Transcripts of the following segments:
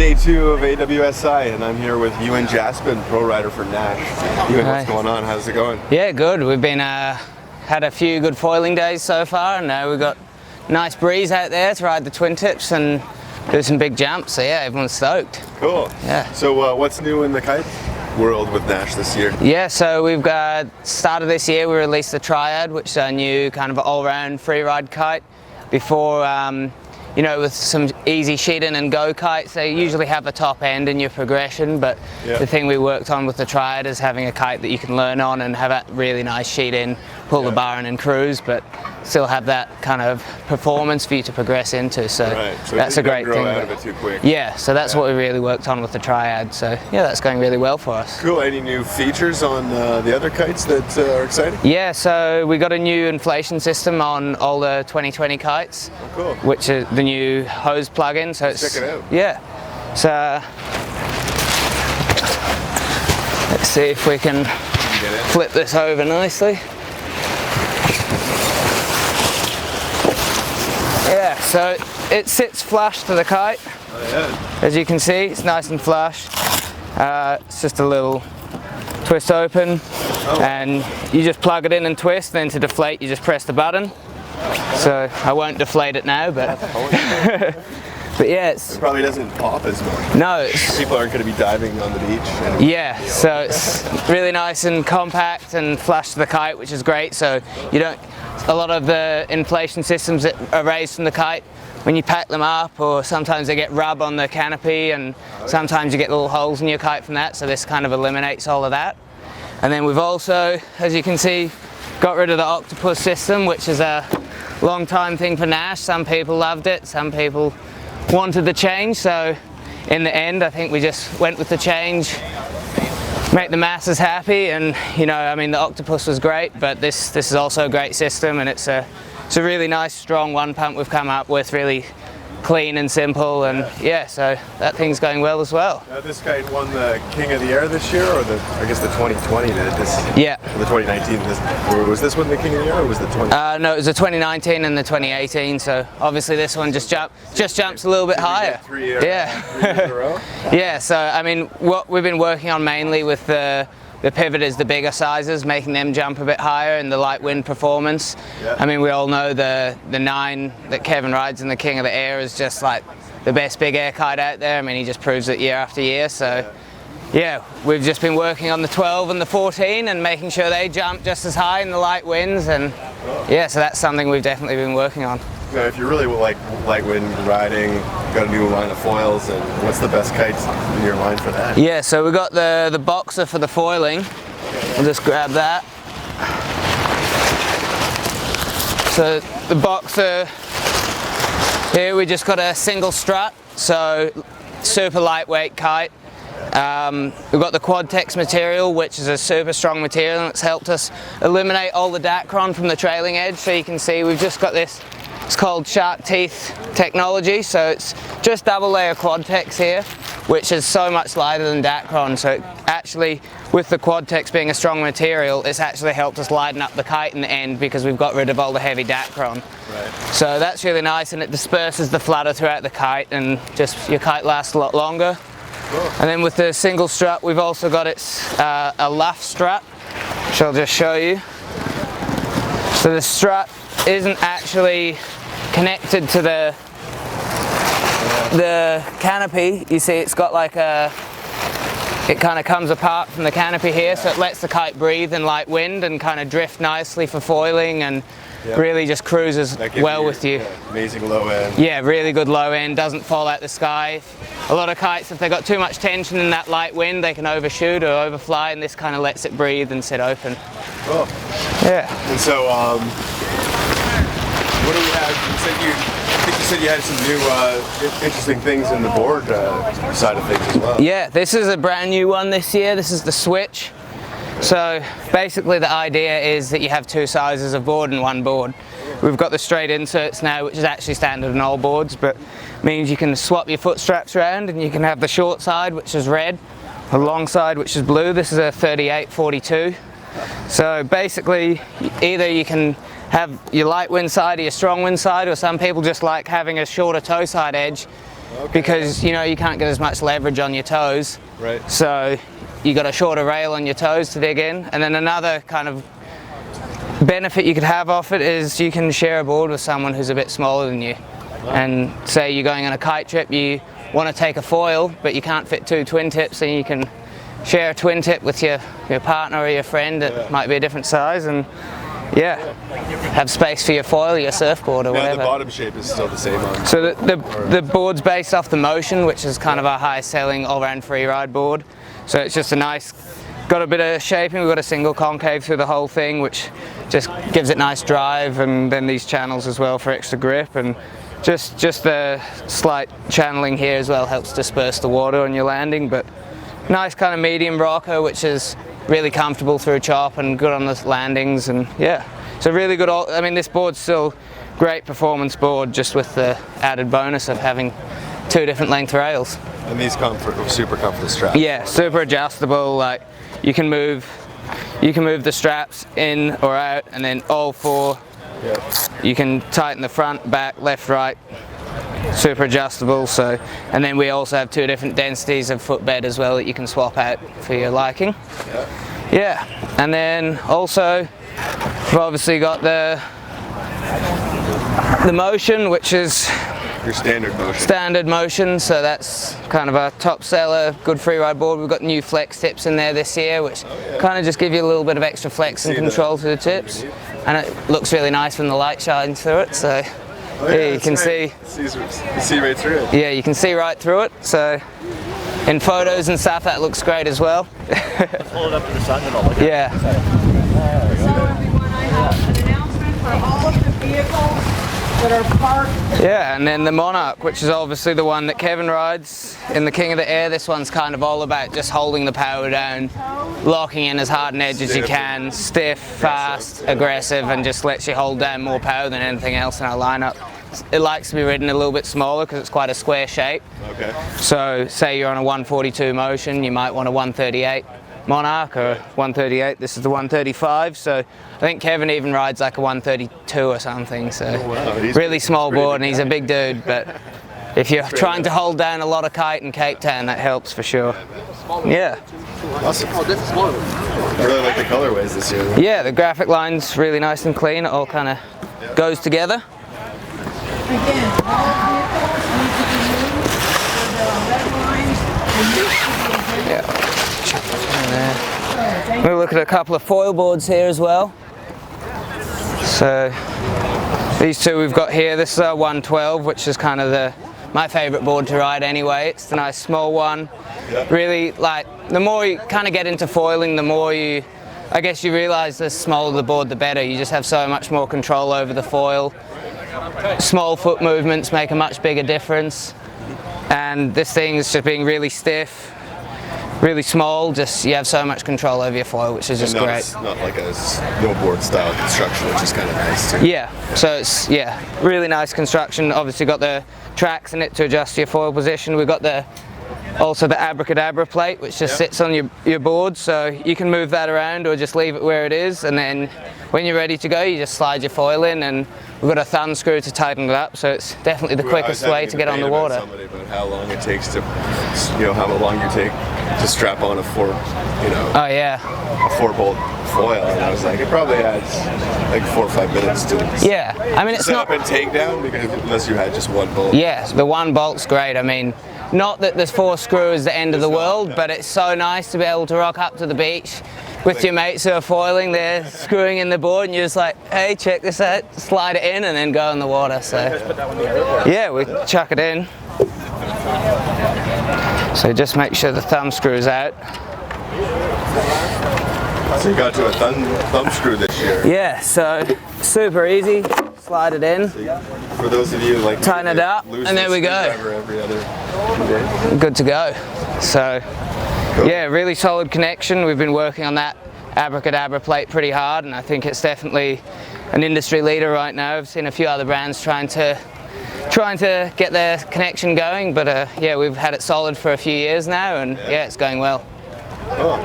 day 2 of AWSI, and I'm here with Ewan Jaspan, pro rider for Naish. Ewan, what's going on? How's it going? Yeah, good. We've been had a few good foiling days so far, and now we've got a nice breeze out there to ride the twin tips and do some big jumps. So yeah, everyone's stoked. Cool. Yeah. So what's new in the kite world with Naish this year? Yeah, so we've got started this year. We released the Triad, which is a new kind of all-round free ride kite. Before, you know, with some easy sheet-in and go kites, they usually have a top end in your progression, but the thing we worked on with the Triad is having a kite that you can learn on and have a really nice sheet-in, pull the bar in and cruise, but still have that kind of performance for you to progress into. So, so that's a great thing. Out of it too quick. Yeah, so that's what we really worked on with the Triad. So yeah, that's going really well for us. Cool. Any new features on the other kites that are exciting? Yeah, so we got a new inflation system on all the 2020 kites, cool. Which is the new hose plug-in. So it's, check it out. Yeah. So let's see if we can flip this over nicely. Yeah, so it sits flush to the kite. Oh, yeah. As you can see, it's nice and flush. It's just a little twist open, and you just plug it in and twist. Then to deflate, you just press the button. So I won't deflate it now, but but yeah, it probably doesn't pop as much. No, people aren't going to be diving on the beach. Yeah, so it's really nice and compact and flush to the kite, which is great. So you don't. A lot of the inflation systems that are raised from the kite, when you pack them up, or sometimes they get rub on the canopy, and sometimes you get little holes in your kite from that. So this kind of eliminates all of that. And then we've also, as you can see, got rid of the octopus system, which is a long time thing for Naish. Some people loved it, some people wanted the change. So in the end, I think we just went with the change, make the masses happy. And you know, I mean, the octopus was great, but this is also a great system, and it's a really nice strong one pump we've come up with, really clean and simple, and yeah, so that thing's going well as well. This kite won the King of the Air this year, or I guess the 2020 did this? Yeah. The 2019, was this one the King of the Air, or was the 20? No, it was the 2019 and the 2018, so obviously this one just jumps a little bit higher. 3 years, yeah. 3 years in a row? Yeah, so I mean, what we've been working on mainly with the Pivot is the bigger sizes, making them jump a bit higher in the light wind performance. Yeah. I mean, we all know the 9 that Kevin rides in the King of the Air is just like the best big air kite out there. I mean, he just proves it year after year. So yeah, we've just been working on the 12 and the 14 and making sure they jump just as high in the light winds. And yeah, so that's something we've definitely been working on. Now, if you really like light wind riding, got a new line of foils, and what's the best kites in your line for that? Yeah, so we got the Boxer for the foiling. We'll just grab that. So the Boxer here, we just got a single strut, so super lightweight kite. We've got the Quadtex material, which is a super strong material, and it's helped us eliminate all the Dacron from the trailing edge. So you can see we've just got this. It's called shark teeth technology, so it's just double layer Quadtex here, which is so much lighter than Dacron. So it actually, with the Quadtex being a strong material, it's actually helped us lighten up the kite in the end, because we've got rid of all the heavy Dacron. Right. So that's really nice, and it disperses the flutter throughout the kite, and just your kite lasts a lot longer. Cool. And then with the single strut, we've also got a luff strut, which I'll just show you. So the strut isn't actually connected to the canopy. You see, it's got like it kind of comes apart from the canopy here, so it lets the kite breathe in light wind and kind of drift nicely for foiling, and really just cruises well with you. Amazing low end. Yeah, really good low end, doesn't fall out the sky. A lot of kites, if they got too much tension in that light wind, they can overshoot or overfly, and this kind of lets it breathe and sit open. Cool. Yeah. And so, what do we have? I think you said you had some new interesting things in the board side of things as well. Yeah, this is a brand new one this year. This is the Switch. So basically the idea is that you have 2 sizes of board in one board. We've got the straight inserts now, which is actually standard on all boards, but means you can swap your foot straps around, and you can have the short side, which is red, the long side, which is blue. This is a 38-42. So basically, either you can have your light wind side or your strong wind side, or some people just like having a shorter toe side edge because you know you can't get as much leverage on your toes. Right. So you got a shorter rail on your toes to dig in, and then another kind of benefit you could have off it is you can share a board with someone who's a bit smaller than you. And say you're going on a kite trip, you want to take a foil, but you can't fit 2 twin tips, and you can share a twin tip with your partner or your friend that might be a different size, and have space for your foil, your surfboard, or whatever. The bottom shape is still the same on. So the board's based off the Motion, which is kind of our highest selling all-round free ride board. So it's just a nice, got a bit of shaping. We've got a single concave through the whole thing, which just gives it nice drive, and then these channels as well for extra grip, and just the slight channeling here as well helps disperse the water on your landing. But nice kind of medium rocker, which is really comfortable through chop and good on the landings, and it's a really good, I mean, this board's still great performance board, just with the added bonus of having 2 different length rails. And these super comfortable straps. Yeah, super adjustable. Like you can move the straps in or out, and then all 4. You can tighten the front, back, left, right. Super adjustable. So, and then we also have 2 different densities of footbed as well that you can swap out for your liking. And then also we've obviously got the Motion, which is your standard motion. So that's kind of our top seller, good free ride board. We've got new flex tips in there this year, which kind of just give you a little bit of extra flex and control to the tips, and it looks really nice when the light shines through it. So you can see. You see right through it. Yeah, you can see right through it. So in photos and stuff, that looks great as well. Pull it up to the sun and all. Yeah. So everyone, I have an announcement for all of the vehicles that are parked. Yeah, and then the Monarch, which is obviously the one that Kevin rides in the King of the Air. This one's kind of all about just holding the power down, locking in as hard an edge as you can, stiff, fast, aggressive, and just lets you hold down more power than anything else in our lineup. It likes to be ridden a little bit smaller because it's quite a square shape. Okay. So say you're on a 142 Motion, you might want a 138 Monarch or 138. This is the 135. So I think Kevin even rides like a 132 or something. So really small board, and he's a big dude. But if you're trying to hold down a lot of kite in Cape Town, that helps for sure. Yeah. Awesome. I really like the colorways this year. Yeah, the graphic line's really nice and clean. It all kind of goes together. Again, all vehicles need to be moved for the red lines and used to be We'll look at a couple of foil boards here as well. So these 2 we've got here. This is our 112, which is kind of my favourite board to ride anyway. It's the nice small one. Really, like, the more you kind of get into foiling, the more I guess you realise the smaller the board, the better. You just have so much more control over the foil. Small foot movements make a much bigger difference, and this thing is just being really stiff, really small. Just you have so much control over your foil, which is just great. It's not like a snowboard style construction, which is kind of nice too. Yeah, so it's really nice construction. Obviously got the tracks in it to adjust your foil position. We've got also the abracadabra plate, which just sits on your board, so you can move that around or just leave it where it is, and then when you're ready to go, you just slide your foil in, and we've got a thumb screw to tighten it up, so it's definitely the quickest way to get on the water. Somebody about how long it takes to, how long you take to strap on a 4-bolt foil, and I was like, it probably adds like 4 or 5 minutes to it. Yeah, I mean, it's set not up and take down, because unless you had just 1 bolt. Yeah, the 1 bolt's great. I mean, not that this 4 screw is the end of the world, but it's so nice to be able to rock up to the beach with your mates who are foiling, they're screwing in the board, and you're just like, hey, check this out, slide it in and then go in the water. So yeah, we chuck it in. So just make sure the thumb screw is out. So you got to a thumb screw this year. Yeah, so super easy, slide it in. For those of you like tighten it up, and there we go. Every other day. Good to go. So yeah, really solid connection. We've been working on that abracadabra plate pretty hard, and I think it's definitely an industry leader right now. I've seen a few other brands trying to get their connection going, but yeah, we've had it solid for a few years now, and yeah, it's going well. Oh.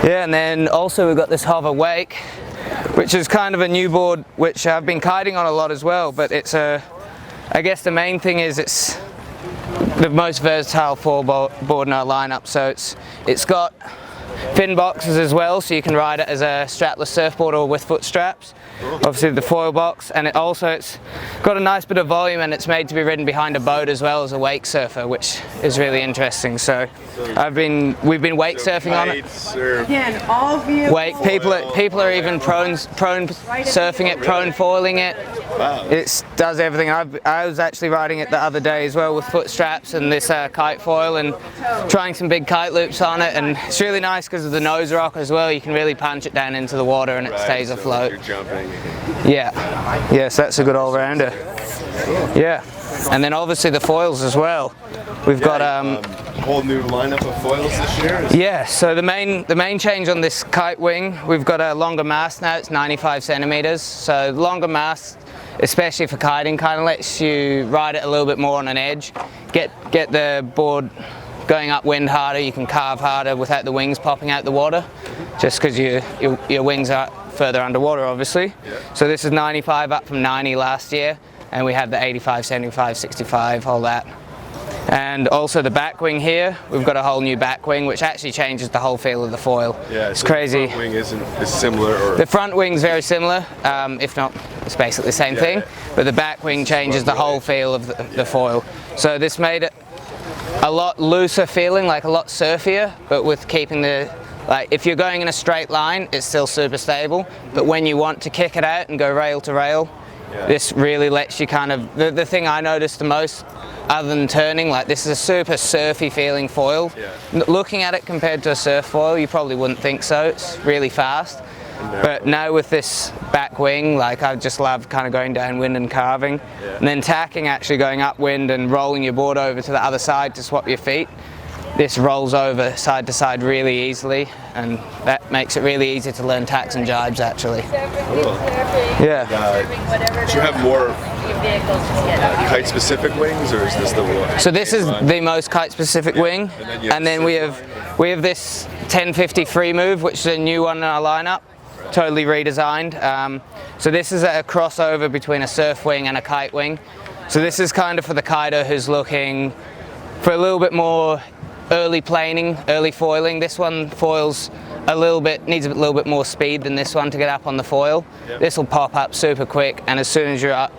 Yeah, and then also we've got this hover wake, which is kind of a new board which I've been kiting on a lot as well, but it's I guess the main thing is the most versatile foil board in our lineup. So it's got fin boxes as well, so you can ride it as a strapless surfboard or with foot straps. Obviously the foil box, and it's got a nice bit of volume, and it's made to be ridden behind a boat as well as a wake surfer, which is really interesting. So we've been wake surfing on it. Again, all vehicles. Wake people are even prone surfing it, prone foiling it. Wow. It does everything. I was actually riding it the other day as well with foot straps and this kite foil, and trying some big kite loops on it, and it's really nice because of the nose rock as well. You can really punch it down into the water and it stays afloat. You're jumping. Yeah, yes, that's a good all-rounder. Yeah, and then obviously the foils as well. We've got a whole new lineup of foils this year. yeah. So the main change on this kite wing, we've got a longer mast now. It's 95 centimeters. So longer mast, especially for kiting, kind of lets you ride it a little bit more on an edge. Get the board going upwind harder. You can carve harder without the wings popping out the water, just because your wings are further underwater, obviously. Yeah. So this is 95 up from 90 last year, and we have the 85, 75, 65, all that. And also the back wing here, we've got a whole new back wing, which actually changes the whole feel of the foil. Yeah, it's so crazy. The front wing is similar, or the front wing's very similar, if not, it's basically the same thing. But the back wing changes the whole feel of the foil. So this made it a lot looser feeling, like a lot surfier, but with keeping if you're going in a straight line, it's still super stable. But when you want to kick it out and go rail to rail, this really lets you kind of, the thing I noticed the most, other than turning, like this is a super surfy feeling foil. Yeah. Looking at it compared to a surf foil, you probably wouldn't think so. It's really fast. But now with this back wing, like I just love kind of going downwind and carving. Yeah. And then tacking, actually going upwind and rolling your board over to the other side to swap your feet. This rolls over side to side really easily, and that makes it really easy to learn tacks and jibes actually. Cool. Yeah. Do you have more kite-specific wings, or is this the one? So this is the most kite-specific wing, and then we have this 1050 free move, which is a new one in our lineup, totally redesigned. So this is a crossover between a surf wing and a kite wing. So this is kind of for the kiter who's looking for a little bit more early planing, early foiling. This one foils needs a little bit more speed than this one to get up on the foil. Yep. This will pop up super quick, and as soon as you're up,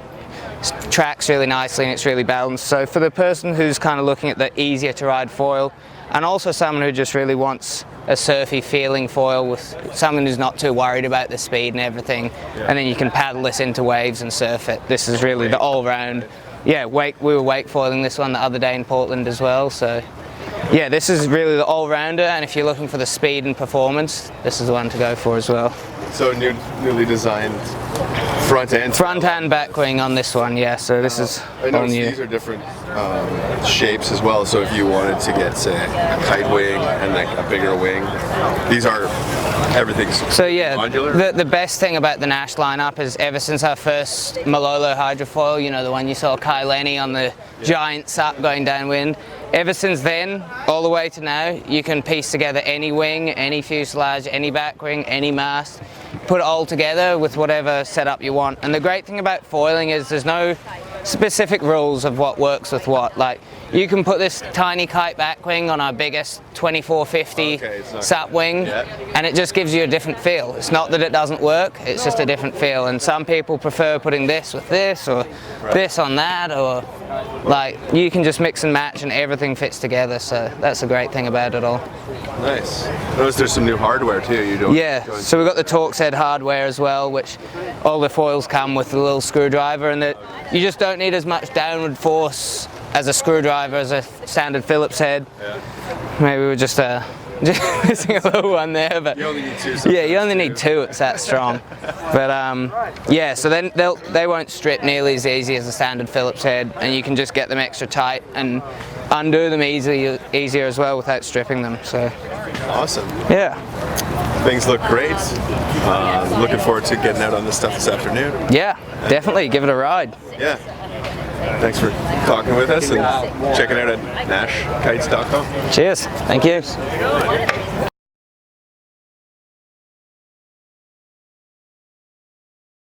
tracks really nicely and it's really balanced. So for the person who's kind of looking at the easier to ride foil, and also someone who just really wants a surfy feeling foil with someone who's not too worried about the speed and everything, and then you can paddle this into waves and surf it. This is really the all-round. Yeah, we were wake foiling this one the other day in Portland as well, so yeah, this is really the all-rounder, and if you're looking for the speed and performance, this is the one to go for as well. So newly designed front and back wing on this one, yeah, so this is I all noticed new. these are different shapes as well, so if you wanted to get, say, a kite wing and like a bigger wing, these are everything's so yeah, modular. the best thing about the Naish lineup is ever since our first Malolo hydrofoil, you know, the one you saw Kai Lenny on the giant SUP going downwind, ever since then, all the way to now, you can piece together any wing, any fuselage, any back wing, any mast, put it all together with whatever setup you want. And the great thing about foiling is there's no specific rules of what works with what. Like, you can put this tiny kite back wing on our biggest 2450 SUP wing, and it just gives you a different feel. It's not that it doesn't work, it's just a different feel. And some people prefer putting this with this, or this on that, or like, you can just mix and match and everything fits together. So that's the great thing about it all. Nice. Notice there's some new hardware too. So we've got the Torx head hardware as well, which all the foils come with a little screwdriver, and that you just don't need as much downward force as a screwdriver as a standard Phillips head. Yeah. Maybe we're just missing a little one there, but you only need two. Yeah, you only need two. It's that strong. But yeah, so then they won't strip nearly as easy as a standard Phillips head, and you can just get them extra tight and undo them easier as well without stripping them. So awesome. Yeah. Things look great. Looking forward to getting out on this stuff this afternoon. Yeah, definitely give it a ride. Yeah. Thanks for talking with us and checking out at nashkites.com. Cheers. Thank you.